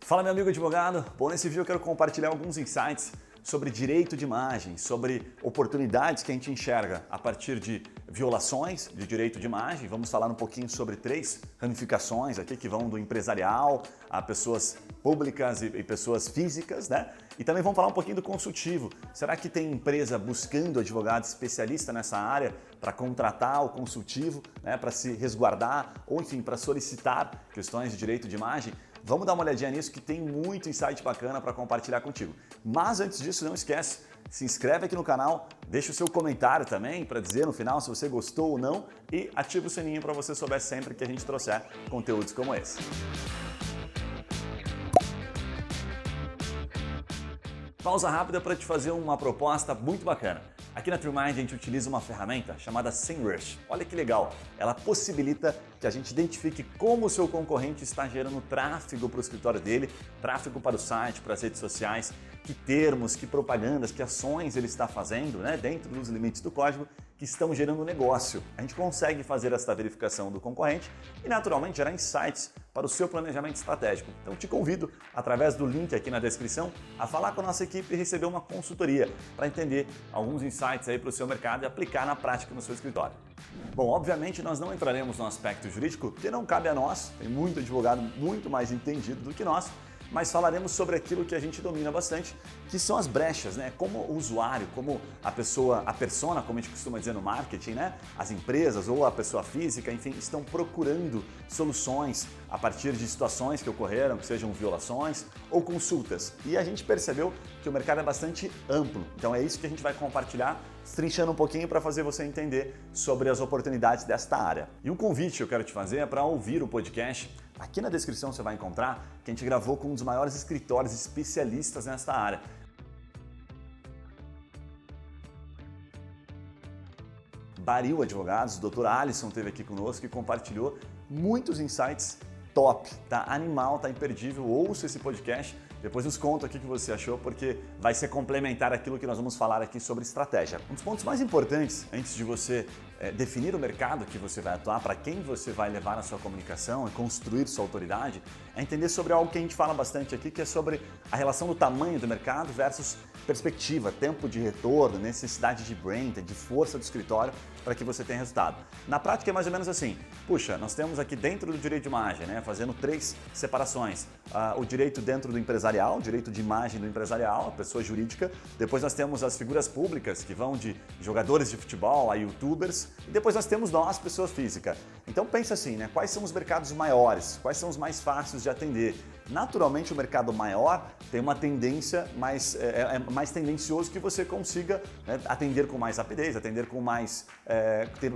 Fala, meu amigo advogado. Bom, nesse vídeo eu quero compartilhar alguns insights sobre direito de imagem, sobre oportunidades que a gente enxerga a partir de violações de direito de imagem. Vamos falar um pouquinho sobre 3 ramificações aqui que vão do empresarial a pessoas públicas e pessoas físicas, né? E também vamos falar um pouquinho do consultivo. Será que tem empresa buscando advogado especialista nessa área para contratar o consultivo, né, para se resguardar ou, enfim, para solicitar questões de direito de imagem? Vamos dar uma olhadinha nisso que tem muito insight bacana para compartilhar contigo. Mas antes disso, não esquece, se inscreve aqui no canal, deixa o seu comentário também para dizer no final se você gostou ou não e ativa o sininho para você saber sempre que a gente trouxer conteúdos como esse. Pausa rápida para te fazer uma proposta muito bacana. Aqui na TrueMind a gente utiliza uma ferramenta chamada SEMrush. Olha que legal, ela possibilita que a gente identifique como o seu concorrente está gerando tráfego para o escritório dele, tráfego para o site, para as redes sociais, que termos, que propagandas, que ações ele está fazendo, né, dentro dos limites do código, que estão gerando negócio. A gente consegue fazer essa verificação do concorrente e naturalmente gerar insights para o seu planejamento estratégico. Então te convido, através do link aqui na descrição, a falar com a nossa equipe e receber uma consultoria para entender alguns insights aí para o seu mercado e aplicar na prática no seu escritório. Bom, obviamente nós não entraremos no aspecto jurídico, que não cabe a nós, tem muito advogado muito mais entendido do que nós, mas falaremos sobre aquilo que a gente domina bastante, que são as brechas, né? Como o usuário, como a pessoa, a persona, como a gente costuma dizer no marketing, né? As empresas ou a pessoa física, enfim, estão procurando soluções a partir de situações que ocorreram, que sejam violações ou consultas. E a gente percebeu que o mercado é bastante amplo, então é isso que a gente vai compartilhar, trinchando um pouquinho para fazer você entender sobre as oportunidades desta área. E um convite que eu quero te fazer é para ouvir o podcast. Aqui na descrição você vai encontrar que a gente gravou com um dos maiores escritórios especialistas nesta área. Baril Advogados, o Dr. Alisson esteve aqui conosco e compartilhou muitos insights top, tá animal, tá imperdível. Ouça esse podcast, depois nos conta o que você achou, porque vai ser complementar aquilo que nós vamos falar aqui sobre estratégia. Um dos pontos mais importantes, antes de você definir o mercado que você vai atuar, para quem você vai levar a sua comunicação e construir sua autoridade, é entender sobre algo que a gente fala bastante aqui, que é sobre a relação do tamanho do mercado versus perspectiva, tempo de retorno, necessidade de brand, de força do escritório para que você tenha resultado. Na prática é mais ou menos assim, puxa, nós temos aqui dentro do direito de imagem, né, fazendo 3 separações, o direito dentro do empresarial, o direito de imagem do empresarial, a pessoa jurídica, depois nós temos as figuras públicas que vão de jogadores de futebol a youtubers, e depois nós temos nós, pessoa física. Então pensa assim, né, quais são os mercados maiores, quais são os mais fáceis de atender? Naturalmente o mercado maior tem uma tendência mais tendencioso que você consiga, né, atender com mais rapidez, atender com mais,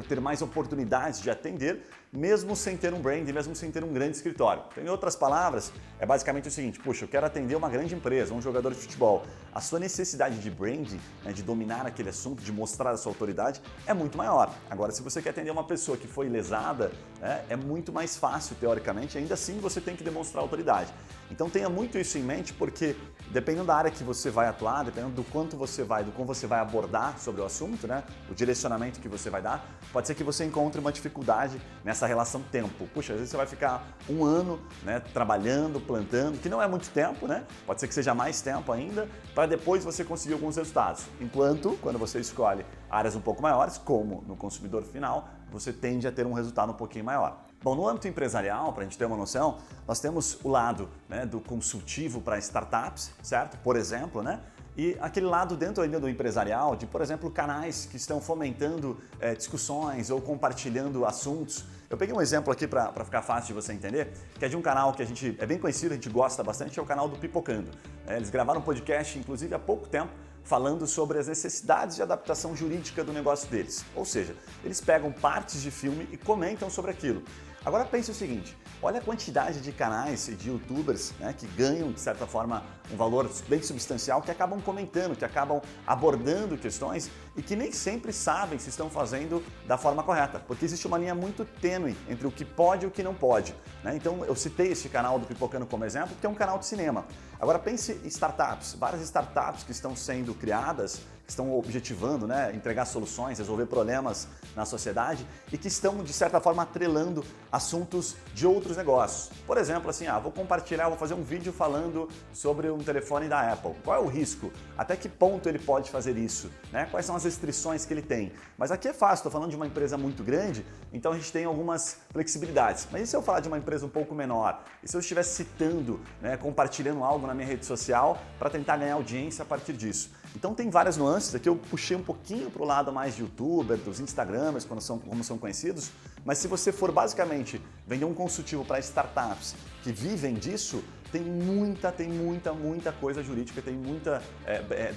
ter mais oportunidades de atender, mesmo sem ter um brand, mesmo sem ter um grande escritório. Então, em outras palavras, é basicamente o seguinte, puxa, eu quero atender uma grande empresa, um jogador de futebol. A sua necessidade de brand, né, de dominar aquele assunto, de mostrar a sua autoridade, é muito maior. Agora, se você quer atender uma pessoa que foi lesada, né, é muito mais fácil, teoricamente, ainda assim você tem que demonstrar autoridade. Então tenha muito isso em mente, porque dependendo da área que você vai atuar, dependendo do quanto você vai, do como você vai abordar sobre o assunto, né, o direcionamento que você vai dar, pode ser que você encontre uma dificuldade nessa relação tempo. Puxa, às vezes você vai ficar um ano, né, trabalhando, plantando, que não é muito tempo, né? Pode ser que seja mais tempo ainda, para depois você conseguir alguns resultados. Enquanto, quando você escolhe áreas um pouco maiores, como no consumidor final, você tende a ter um resultado um pouquinho maior. Bom, no âmbito empresarial, para a gente ter uma noção, nós temos o lado, né, do consultivo para startups, certo? Por exemplo, né? E aquele lado dentro ainda do empresarial, de, por exemplo, canais que estão fomentando discussões ou compartilhando assuntos. Eu peguei um exemplo aqui para ficar fácil de você entender, que é de um canal que a gente é bem conhecido, a gente gosta bastante, é o canal do Pipocando. Eles gravaram um podcast, inclusive, há pouco tempo, falando sobre as necessidades de adaptação jurídica do negócio deles. Ou seja, eles pegam partes de filme e comentam sobre aquilo. Agora pense o seguinte, olha a quantidade de canais e de youtubers, né, que ganham, de certa forma, um valor bem substancial, que acabam comentando, que acabam abordando questões e que nem sempre sabem se estão fazendo da forma correta, porque existe uma linha muito tênue entre o que pode e o que não pode, né? Então eu citei este canal do Pipocando como exemplo, que é um canal de cinema. Agora pense em startups, várias startups que estão sendo criadas, que estão objetivando, né, entregar soluções, resolver problemas na sociedade e que estão, de certa forma, atrelando assuntos de outros negócios. Por exemplo, assim, vou compartilhar, vou fazer um vídeo falando sobre um telefone da Apple. Qual é o risco? Até que ponto ele pode fazer isso? Né? Quais são as restrições que ele tem? Mas aqui é fácil, estou falando de uma empresa muito grande, então a gente tem algumas flexibilidades. Mas e se eu falar de uma empresa um pouco menor? E se eu estivesse citando, né, compartilhando algo na minha rede social para tentar ganhar audiência a partir disso? Então tem várias nuances, aqui eu puxei um pouquinho para o lado mais de youtuber, dos instagramers, como são conhecidos, mas se você for basicamente vender um consultivo para startups que vivem disso, tem muita coisa jurídica, tem muita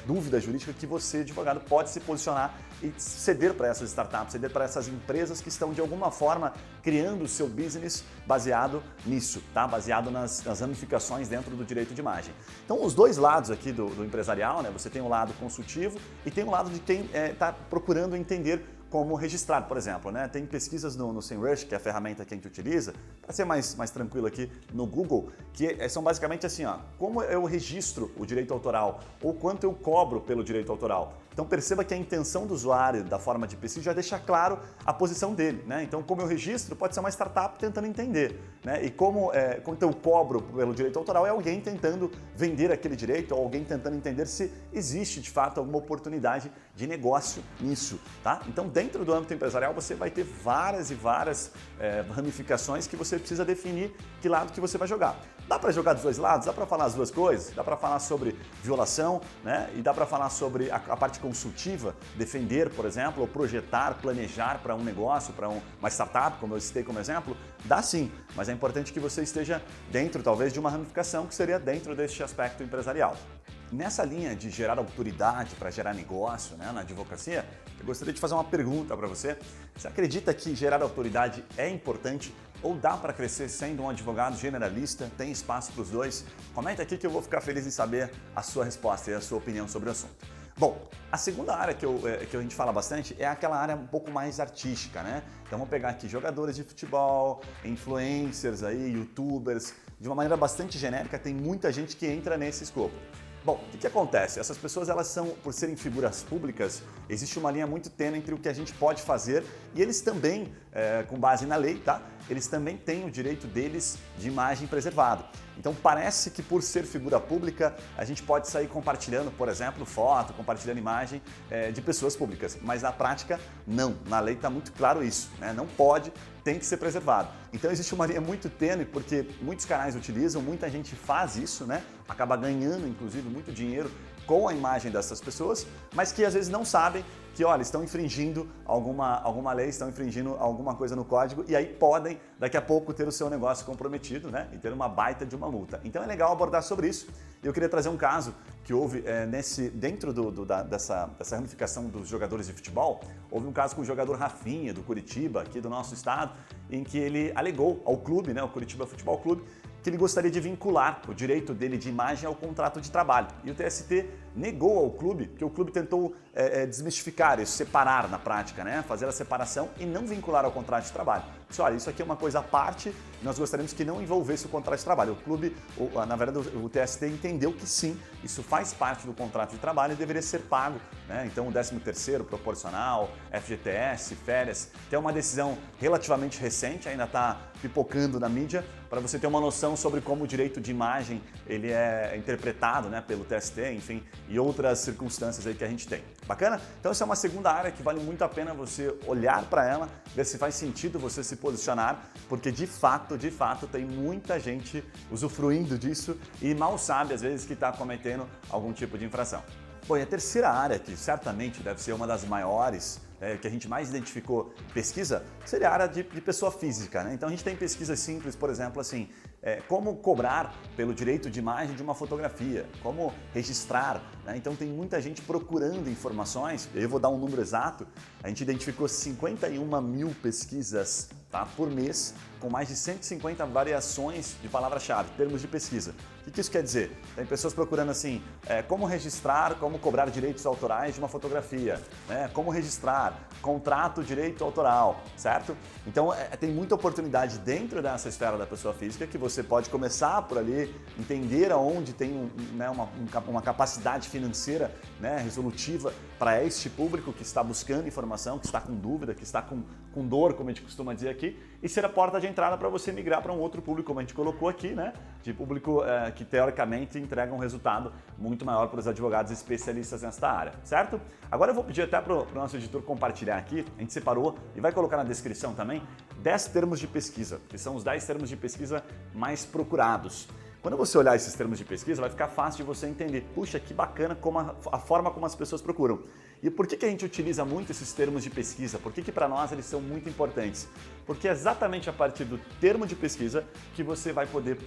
dúvida jurídica que você, advogado, pode se posicionar e ceder para essas startups, ceder para essas empresas que estão de alguma forma criando o seu business baseado nisso, tá? Baseado nas ramificações dentro do direito de imagem. Então os dois lados aqui do empresarial, né? Você tem o lado consultivo e tem o lado de quem está procurando entender como registrar, por exemplo, né? Tem pesquisas no SEMrush, que é a ferramenta que a gente utiliza, para ser mais tranquilo aqui no Google, que são basicamente assim, como eu registro o direito autoral ou quanto eu cobro pelo direito autoral. Então perceba que a intenção do usuário, da forma de pesquisa, já deixa claro a posição dele, né? Então como eu registro, pode ser uma startup tentando entender, né? E quanto eu cobro pelo direito autoral é alguém tentando vender aquele direito ou alguém tentando entender se existe de fato alguma oportunidade de negócio nisso, tá? Então dentro do âmbito empresarial você vai ter várias ramificações que você precisa definir que lado que você vai jogar. Dá para jogar dos dois lados? Dá para falar as duas coisas? Dá para falar sobre violação, né? E dá para falar sobre a parte consultiva, defender, por exemplo, ou projetar, planejar para um negócio, para uma startup, como eu citei como exemplo? Dá sim, mas é importante que você esteja dentro, talvez, de uma ramificação que seria dentro deste aspecto empresarial. Nessa linha de gerar autoridade para gerar negócio, né, na advocacia, eu gostaria de fazer uma pergunta para você. Você acredita que gerar autoridade é importante ou dá para crescer sendo um advogado generalista? Tem espaço para os dois? Comenta aqui que eu vou ficar feliz em saber a sua resposta e a sua opinião sobre o assunto. Bom, a segunda área que a gente fala bastante é aquela área um pouco mais artística, né? Então vamos pegar aqui jogadores de futebol, influencers aí, youtubers, de uma maneira bastante genérica, tem muita gente que entra nesse escopo. Bom, o que acontece? Essas pessoas, elas são, por serem figuras públicas, existe uma linha muito tênue entre o que a gente pode fazer e eles também, com base na lei, tá? Eles também têm o direito deles de imagem preservado. Então parece que por ser figura pública, a gente pode sair compartilhando, por exemplo, foto, compartilhando imagem de pessoas públicas, mas na prática não, na lei está muito claro isso, né? Não pode, tem que ser preservado. Então existe uma linha muito tênue porque muitos canais utilizam, muita gente faz isso, né? Acaba ganhando inclusive muito dinheiro com a imagem dessas pessoas, mas que às vezes não sabem que, olha, estão infringindo alguma lei, estão infringindo alguma coisa no código e aí podem, daqui a pouco, ter o seu negócio comprometido, né? E ter uma baita de uma multa. Então é legal abordar sobre isso. Eu queria trazer um caso que houve dentro dessa ramificação dos jogadores de futebol. Houve um caso com o jogador Rafinha, do Curitiba, aqui do nosso estado, em que ele alegou ao clube, né, o Curitiba Futebol Clube, que ele gostaria de vincular o direito dele de imagem ao contrato de trabalho. E o TST negou ao clube, que o clube tentou desmistificar isso, separar na prática, né? Fazer a separação e não vincular ao contrato de trabalho. Disse, olha, isso aqui é uma coisa à parte, nós gostaríamos que não envolvesse o contrato de trabalho. O clube, na verdade, o TST entendeu que sim, isso faz parte do contrato de trabalho e deveria ser pago, né? Então o 13º proporcional, FGTS, férias, tem uma decisão relativamente recente, ainda está pipocando na mídia, para você ter uma noção sobre como o direito de imagem ele é interpretado, né, pelo TST, enfim, e outras circunstâncias aí que a gente tem. Bacana? Então essa é uma segunda área que vale muito a pena você olhar para ela, ver se faz sentido você se posicionar, porque de fato tem muita gente usufruindo disso e mal sabe às vezes que está cometendo algum tipo de infração. Bom, e a terceira área, que certamente deve ser uma das maiores, que a gente mais identificou pesquisa, seria a área de pessoa física, né? Então a gente tem pesquisas simples, por exemplo, assim, como cobrar pelo direito de imagem de uma fotografia, como registrar, né? Então tem muita gente procurando informações, eu vou dar um número exato, a gente identificou 51 mil pesquisas, tá, por mês com mais de 150 variações de palavra-chave, termos de pesquisa. O que isso quer dizer? Tem pessoas procurando assim, como registrar, como cobrar direitos autorais de uma fotografia, né? Como registrar, contrato, direito autoral, certo? Então tem muita oportunidade dentro dessa esfera da pessoa física que você pode começar por ali, entender aonde tem uma capacidade financeira, né, resolutiva para este público que está buscando informação, que está com dúvida, que está com dor, como a gente costuma dizer aqui, e ser a porta de entrada para você migrar para um outro público, como a gente colocou aqui, né? De público que teoricamente entrega um resultado muito maior para os advogados especialistas nesta área, certo? Agora eu vou pedir até para o nosso editor compartilhar aqui, a gente separou e vai colocar na descrição também 10 termos de pesquisa, que são os 10 termos de pesquisa mais procurados. Quando você olhar esses termos de pesquisa, vai ficar fácil de você entender, puxa, que bacana como a forma como as pessoas procuram. E por que a gente utiliza muito esses termos de pesquisa? Por que para nós eles são muito importantes? Porque é exatamente a partir do termo de pesquisa que você vai poder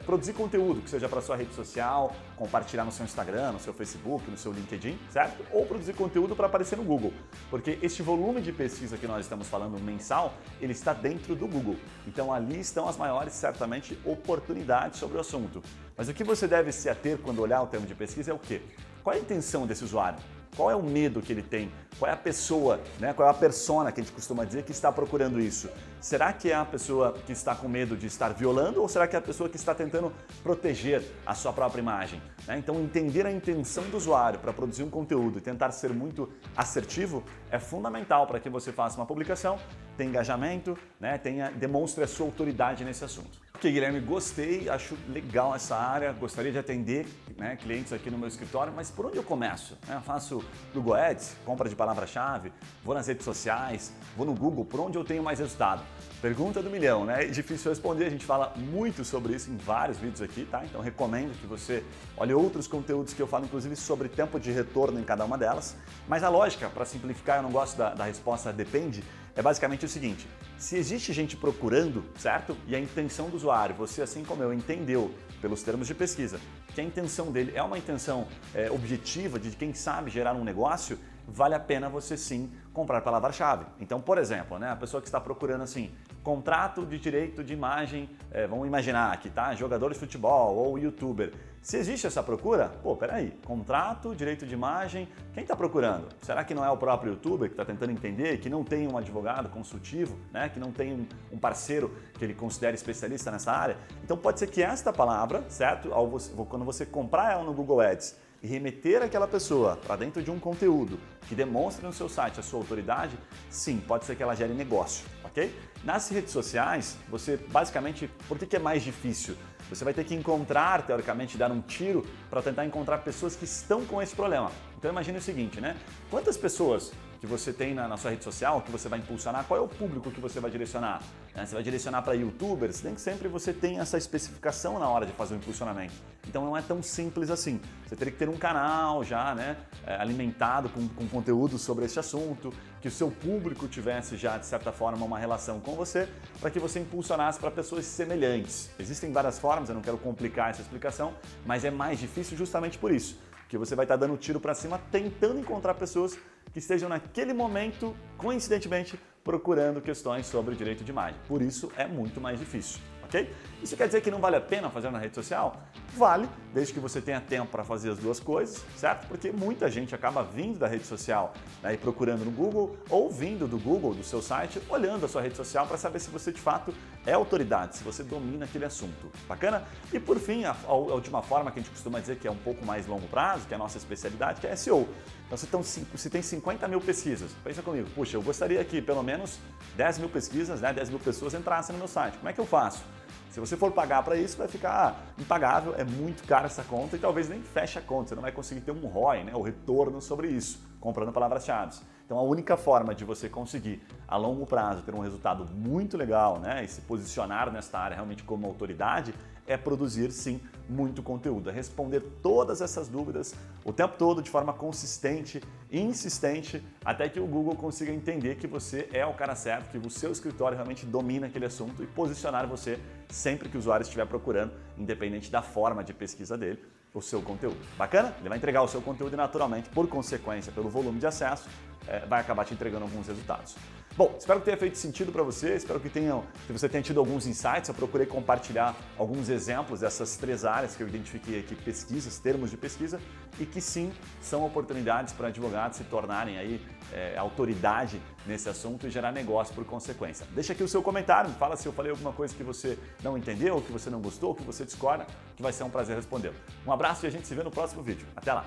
produzir conteúdo, que seja para sua rede social, compartilhar no seu Instagram, no seu Facebook, no seu LinkedIn, certo? Ou produzir conteúdo para aparecer no Google. Porque este volume de pesquisa que nós estamos falando mensal, ele está dentro do Google. Então ali estão as maiores, certamente, oportunidades sobre o assunto. Mas o que você deve se ater quando olhar o termo de pesquisa é o quê? Qual é a intenção desse usuário? Qual é o medo que ele tem? Qual é a pessoa, né? Qual é a persona que a gente costuma dizer que está procurando isso? Será que é a pessoa que está com medo de estar violando ou será que é a pessoa que está tentando proteger a sua própria imagem? Né? Então entender a intenção do usuário para produzir um conteúdo e tentar ser muito assertivo é fundamental para que você faça uma publicação, tenha engajamento, né? Demonstre a sua autoridade nesse assunto. Ok, Guilherme, gostei, acho legal essa área, gostaria de atender, né, clientes aqui no meu escritório, mas por onde eu começo? Eu faço Google Ads, compra de palavra-chave, vou nas redes sociais, vou no Google, por onde eu tenho mais resultado? Pergunta do milhão, né? É difícil responder, a gente fala muito sobre isso em vários vídeos aqui, tá? Então recomendo que você olhe outros conteúdos que eu falo, inclusive sobre tempo de retorno em cada uma delas. Mas a lógica, para simplificar, eu não gosto da resposta depende, é basicamente o seguinte: se existe gente procurando, certo? E a intenção do usuário, você assim como eu, entendeu pelos termos de pesquisa que a intenção dele é uma intenção objetiva de quem sabe gerar um negócio, vale a pena você sim comprar palavra-chave. Então, por exemplo, né, a pessoa que está procurando assim, contrato de direito de imagem, vamos imaginar aqui, tá? Jogador de futebol ou youtuber. Se existe essa procura, pô, peraí, contrato, direito de imagem, quem está procurando? Será que não é o próprio youtuber que está tentando entender, que não tem um advogado consultivo, né? Que não tem um parceiro que ele considere especialista nessa área? Então pode ser que esta palavra, certo? Quando você comprar ela no Google Ads e remeter aquela pessoa para dentro de um conteúdo que demonstre no seu site a sua autoridade, sim, pode ser que ela gere negócio, ok? Nas redes sociais, você basicamente, por que é mais difícil? Você vai ter que encontrar, teoricamente, dar um tiro para tentar encontrar pessoas que estão com esse problema. Então imagine o seguinte, né? Quantas pessoas que você tem na sua rede social, que você vai impulsionar, qual é o público que você vai direcionar? Você vai direcionar para youtubers, nem sempre você tem essa especificação na hora de fazer o impulsionamento. Então não é tão simples assim. Você teria que ter um canal já, né, alimentado com conteúdo sobre esse assunto, que o seu público tivesse já, de certa forma, uma relação com você, para que você impulsionasse para pessoas semelhantes. Existem várias formas, eu não quero complicar essa explicação, mas é mais difícil justamente por isso, que você vai estar dando tiro para cima, tentando encontrar pessoas que estejam naquele momento, coincidentemente, procurando questões sobre direito de imagem. Por isso é muito mais difícil, ok? Isso quer dizer que não vale a pena fazer na rede social? Vale, desde que você tenha tempo para fazer as duas coisas, certo? Porque muita gente acaba vindo da rede social, né, e procurando no Google, ou vindo do Google, do seu site, olhando a sua rede social para saber se você de fato é autoridade, se você domina aquele assunto. Bacana? E por fim, a última forma que a gente costuma dizer que é um pouco mais longo prazo, que é a nossa especialidade, que é SEO. Então, se tem 50 mil pesquisas, pensa comigo, puxa, eu gostaria que pelo menos 10 mil pesquisas, né, 10 mil pessoas entrassem no meu site. Como é que eu faço? Se você for pagar para isso, vai ficar impagável, é muito cara essa conta e talvez nem feche a conta, você não vai conseguir ter um ROI, né, o retorno sobre isso, comprando palavras-chave. Então a única forma de você conseguir a longo prazo ter um resultado muito legal, né, e se posicionar nesta área realmente como autoridade é produzir sim muito conteúdo, é responder todas essas dúvidas o tempo todo de forma consistente e insistente até que o Google consiga entender que você é o cara certo, que o seu escritório realmente domina aquele assunto e posicionar você sempre que o usuário estiver procurando, independente da forma de pesquisa dele, o seu conteúdo. Bacana? Ele vai entregar o seu conteúdo e naturalmente, por consequência, pelo volume de acesso, vai acabar te entregando alguns resultados. Bom, espero que tenha feito sentido para você, espero que você tenha tido alguns insights. Eu procurei compartilhar alguns exemplos dessas 3 áreas que eu identifiquei aqui, pesquisas, termos de pesquisa, e que sim, são oportunidades para advogados se tornarem aí autoridade nesse assunto e gerar negócio por consequência. Deixa aqui o seu comentário, me fala se eu falei alguma coisa que você não entendeu, que você não gostou, que você discorda, que vai ser um prazer responder. Um abraço e a gente se vê no próximo vídeo. Até lá!